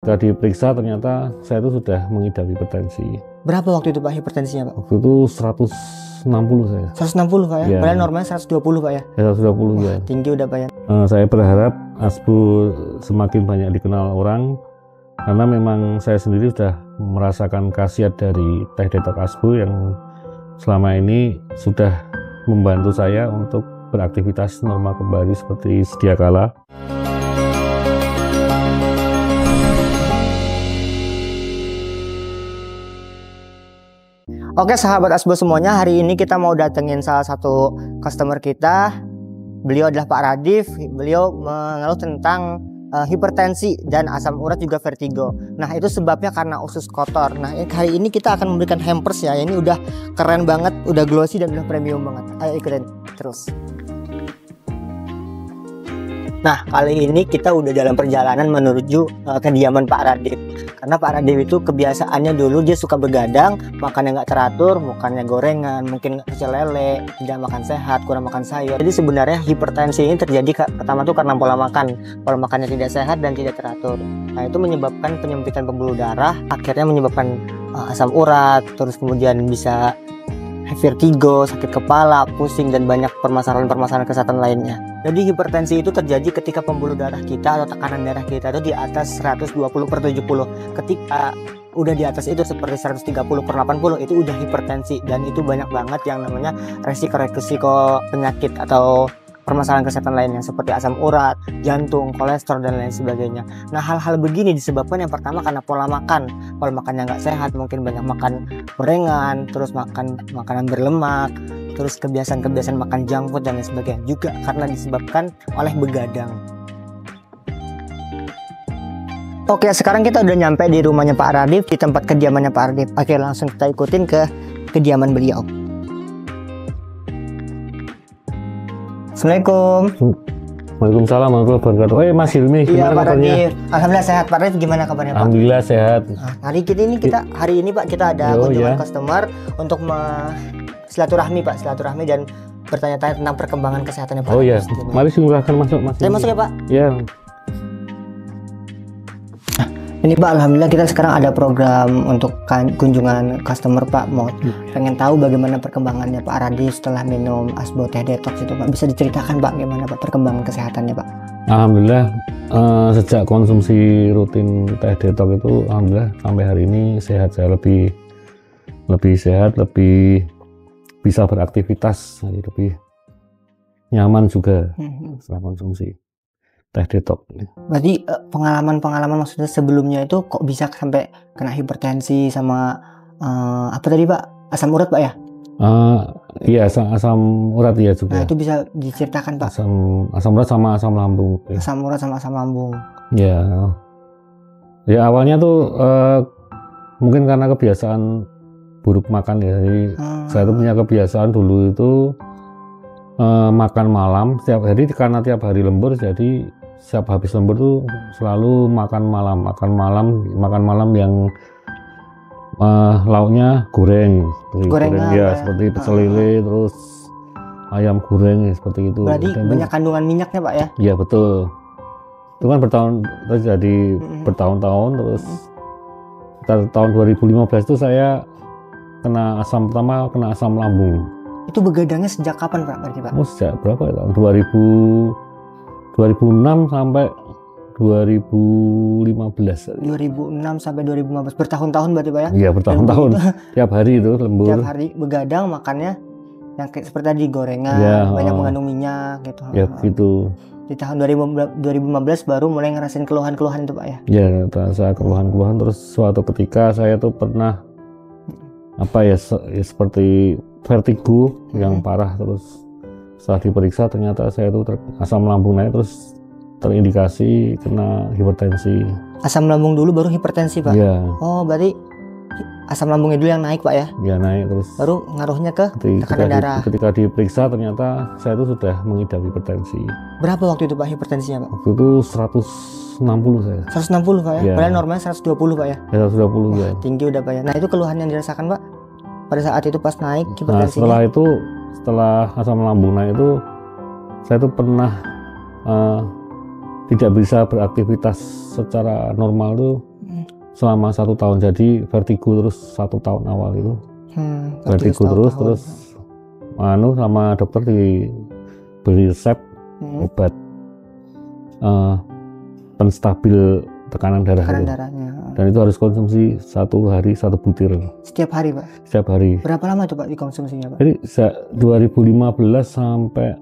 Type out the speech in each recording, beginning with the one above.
Ketika diperiksa ternyata saya itu sudah mengidap hipertensi. Berapa waktu itu Pak hipertensinya Pak? Waktu itu 160 saya. 160 Pak ya? Ya. Padahal normalnya 120 Pak ya? Ya 120 ya. Tinggi udah Pak ya? Saya berharap ASBO semakin banyak dikenal orang karena memang saya sendiri sudah merasakan khasiat dari teh detox ASBO yang selama ini sudah membantu saya untuk beraktivitas normal kembali seperti sedia kala. Oke sahabat ASBO semuanya, hari ini kita mau datengin salah satu customer kita. Beliau adalah Pak Radif. Beliau mengeluh tentang hipertensi dan asam urat juga vertigo. Nah itu sebabnya karena usus kotor. Nah hari ini kita akan memberikan hampers ya. Ini udah keren banget, udah glossy dan udah premium banget. Ayo ikutin terus. Nah kali ini kita udah dalam perjalanan menuju kediaman Pak Radif. Karena Pak Radif itu kebiasaannya dulu dia suka begadang, makannya nggak teratur, makannya gorengan, mungkin pecel lele, tidak makan sehat, kurang makan sayur. Jadi sebenarnya hipertensi ini terjadi pertama tuh karena pola makannya tidak sehat dan tidak teratur. Nah itu menyebabkan penyempitan pembuluh darah, akhirnya menyebabkan asam urat, terus kemudian bisa vertigo, sakit kepala, pusing, dan banyak permasalahan-permasalahan kesehatan lainnya. Jadi hipertensi itu terjadi ketika pembuluh darah kita atau tekanan darah kita itu di atas 120/70. Ketika udah di atas itu seperti 130/80 itu udah hipertensi, dan itu banyak banget yang namanya resiko penyakit atau permasalahan kesehatan lainnya seperti asam urat, jantung, kolesterol, dan lain sebagainya. Nah hal-hal begini disebabkan yang pertama karena pola makannya nggak sehat, mungkin banyak makan gorengan, terus makan makanan berlemak, terus kebiasaan makan junk food dan lain sebagainya, juga karena disebabkan oleh begadang. Oke, sekarang kita udah nyampe di rumahnya Pak Radif, di tempat kediamannya Pak Radif. Oke, langsung kita ikutin ke kediaman beliau. Assalamualaikum. Waalaikumsalam warahmatullahi wabarakatuh. Mas Hilmi, gimana Pak kabarnya? Radif. Alhamdulillah sehat. Pak Radif gimana kabarnya Pak? Alhamdulillah sehat. Nah, hari ini Pak kita ada kunjungan customer untuk silaturahmi Pak, dan bertanya-tanya tentang perkembangan kesehatannya Pak. Oh iya, mari silahkan masuk Mas. Saya masuk ya Pak? Ya. Ini Pak, alhamdulillah kita sekarang ada program untuk kunjungan customer Pak. Mau pengen tahu bagaimana perkembangannya Pak Radif setelah minum ASBO teh detox itu Pak. Bisa diceritakan Pak gimana Pak perkembangan kesehatannya Pak? Alhamdulillah sejak konsumsi rutin teh detox itu alhamdulillah sampai hari ini sehat, saya lebih sehat, lebih bisa beraktivitas, lebih nyaman juga setelah konsumsi teh detox. Berarti pengalaman maksudnya sebelumnya itu kok bisa sampai kena hipertensi sama apa tadi Pak? Asam urat Pak ya? Iya, asam urat ya juga. Nah itu bisa diceritakan Pak? Asam urat sama asam lambung. Asam urat sama asam lambung. Ya awalnya tuh mungkin karena kebiasaan buruk makan ya. Jadi saya tuh punya kebiasaan dulu itu makan malam setiap hari, karena tiap hari lembur, jadi setiap habis lembur tuh selalu makan malam yang lauknya gorengan ya, seperti pecel lele, terus ayam goreng ya, seperti itu. Berarti banyak kandungan minyaknya Pak ya? Iya betul. Itu kan bertahun-tahun, terus tahun 2015 itu saya kena asam lambung. Itu begadangnya sejak kapan Pak berarti Pak? Sejak berapa ya? Tahun 2006 sampai 2015. 2006 sampai 2015, bertahun-tahun berarti Pak ya? Iya bertahun-tahun. Tiap hari itu lembur. Tiap hari begadang, makannya yang seperti tadi gorengan, banyak mengandung minyak gitu. Ya gitu. Di tahun 2015 baru mulai ngerasain keluhan-keluhan itu Pak ya? Ya, saya keluhan-keluhan, terus suatu ketika saya tuh pernah seperti vertigo yang parah, terus setelah diperiksa ternyata saya itu asam lambung naik, terus terindikasi kena hipertensi. Asam lambung dulu baru hipertensi Pak? Iya. Oh berarti asam lambungnya dulu yang naik Pak ya? Iya naik, terus baru ngaruhnya ke tekanan darah. Ketika diperiksa ternyata saya itu sudah mengidap hipertensi. Berapa waktu itu Pak hipertensinya Pak? Waktu itu 160 saya. 160 Pak ya? Ya. Padahal normalnya 120 Pak ya? Ya 120 ya. Tinggi udah Pak ya. Nah itu keluhan yang dirasakan Pak pada saat itu pas naik hipertensinya? Nah setelah asam lambung naik itu saya tuh pernah tidak bisa beraktivitas secara normal tuh selama 1 tahun. Jadi vertigo terus 1 tahun awal itu vertigo terus sama dokter diberi resep obat penstabil tekanan darahnya. Dan itu harus konsumsi 1 hari 1 butir. Setiap hari, Pak? Setiap hari. Berapa lama tuh, Pak, dikonsumsinya, Pak? Jadi 2015 sampai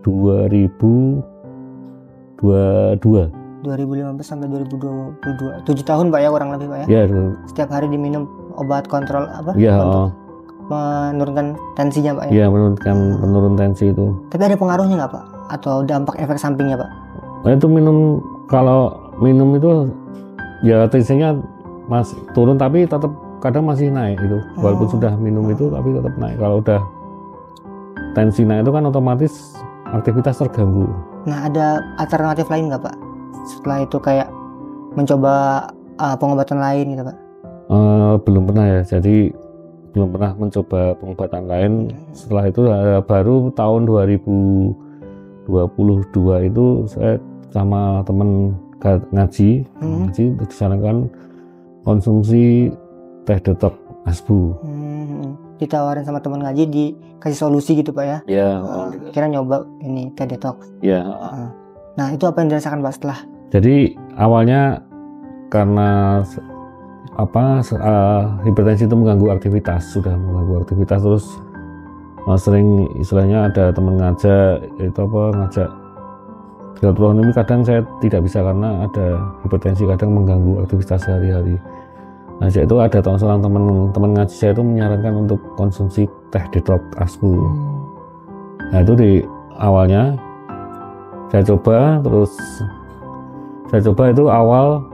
2022. 2015 sampai 2022. 7 tahun, Pak, ya, kurang lebih, Pak, ya? Iya. Setiap hari diminum obat kontrol apa? Iya. Menurunkan tensinya, Pak, ya? Iya, menurun tensi itu. Tapi ada pengaruhnya nggak, Pak? Atau dampak efek sampingnya, Pak? Nah, itu kalau minum itu ya tensinya masih turun, tapi tetap kadang masih naik itu. Walaupun sudah minum itu tapi tetap naik. Kalau udah tensi naik itu kan otomatis aktivitas terganggu. Nah, ada alternatif lain nggak, Pak? Setelah itu kayak mencoba pengobatan lain gitu, Pak? Belum pernah ya. Jadi belum pernah mencoba pengobatan lain. Setelah itu baru tahun 2022 itu saya sama teman ngaji disarankan konsumsi teh detox asbu. Ditawarin sama teman ngaji, dikasih solusi gitu, Pak, ya? Iya. Kira nyoba ini teh detox. Iya. Nah, itu apa yang dirasakan, Pak, setelah? Jadi awalnya karena hipertensi itu mengganggu aktivitas, terus sering istilahnya ada teman ngajak silaturahmi, kadang saya tidak bisa karena ada hipertensi, kadang mengganggu aktivitas sehari-hari. Nah, itu ada seorang teman ngaji saya itu menyarankan untuk konsumsi teh detox asbu. Nah, itu di awalnya saya coba itu awal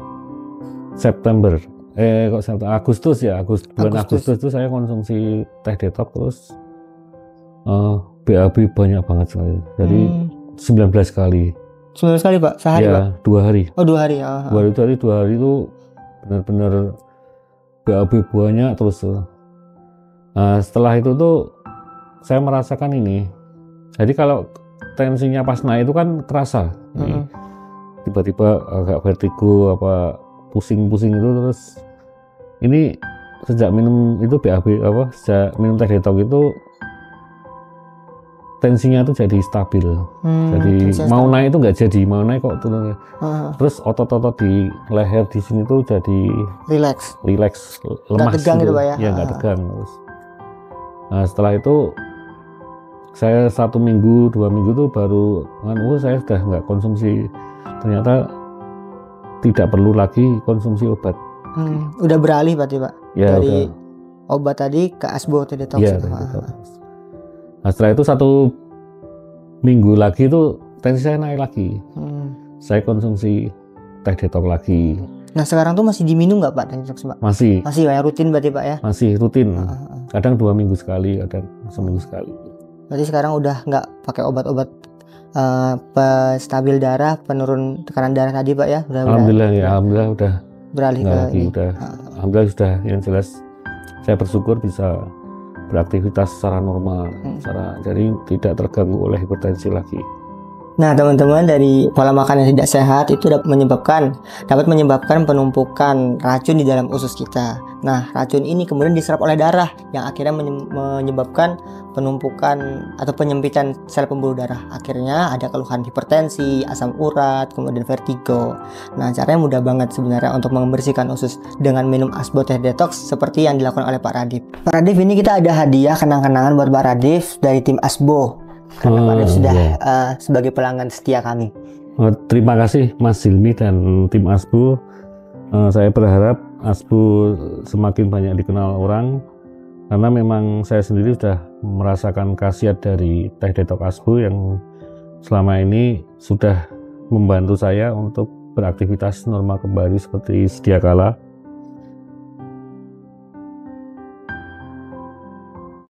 September. Agustus bulan Agustus itu saya konsumsi teh detox terus BAB banyak banget sekali. Jadi 19 kali. 19 kali, Pak? Sehari, ya, Pak? 2 hari. Oh, 2 hari. 2 hari itu benar-benar BAB banyak terus. Nah, setelah itu tuh saya merasakan ini. Jadi kalau tensinya pas naik itu kan terasa. Tiba-tiba agak vertigo, pusing-pusing itu. Terus ini sejak minum itu sejak minum teh detox itu tensinya itu jadi stabil. Jadi mau naik itu nggak jadi, mau naik kok turun. Terus otot-otot di leher di sini tuh jadi relax, lemas. Nggak tegang gitu, Pak, ya? Ya, nggak tegang. Terus, nah, setelah itu saya 1 minggu 2 minggu tuh baru saya sudah nggak konsumsi, ternyata tidak perlu lagi konsumsi obat. Udah beralih berarti, Pak, ya, dari obat tadi ke asbo teh detox. Ya, nah, setelah itu 1 minggu lagi tuh tensi saya naik lagi. Saya konsumsi teh detox lagi. Nah, sekarang tuh masih diminum nggak, Pak, teh detox, Pak? Masih ya, rutin berarti, Pak, ya? Masih rutin. Kadang 2 minggu sekali, kadang seminggu sekali. Berarti sekarang udah nggak pakai obat-obat penstabil darah, penurun tekanan darah tadi, Pak, ya? Alhamdulillah udah beralih ke ini. Alhamdulillah sudah, yang jelas saya bersyukur bisa beraktivitas secara normal, jadi tidak terganggu oleh hipertensi lagi. Nah, teman-teman, dari pola makan yang tidak sehat itu dapat menyebabkan penumpukan racun di dalam usus kita. Nah, racun ini kemudian diserap oleh darah yang akhirnya menyebabkan penumpukan atau penyempitan sel pembuluh darah. Akhirnya ada keluhan hipertensi, asam urat, kemudian vertigo. Nah, caranya mudah banget sebenarnya untuk membersihkan usus dengan minum asbo teh detox seperti yang dilakukan oleh Pak Radif. Pak Radif, ini kita ada hadiah kenang-kenangan buat Pak Radif dari tim asbo. Karena Pak Radif sudah sebagai pelanggan setia kami. Terima kasih Mas Hilmi dan tim asbo. Saya berharap asbo semakin banyak dikenal orang, karena memang saya sendiri sudah merasakan khasiat dari teh detox asbo yang selama ini sudah membantu saya untuk beraktivitas normal kembali seperti sedia kala.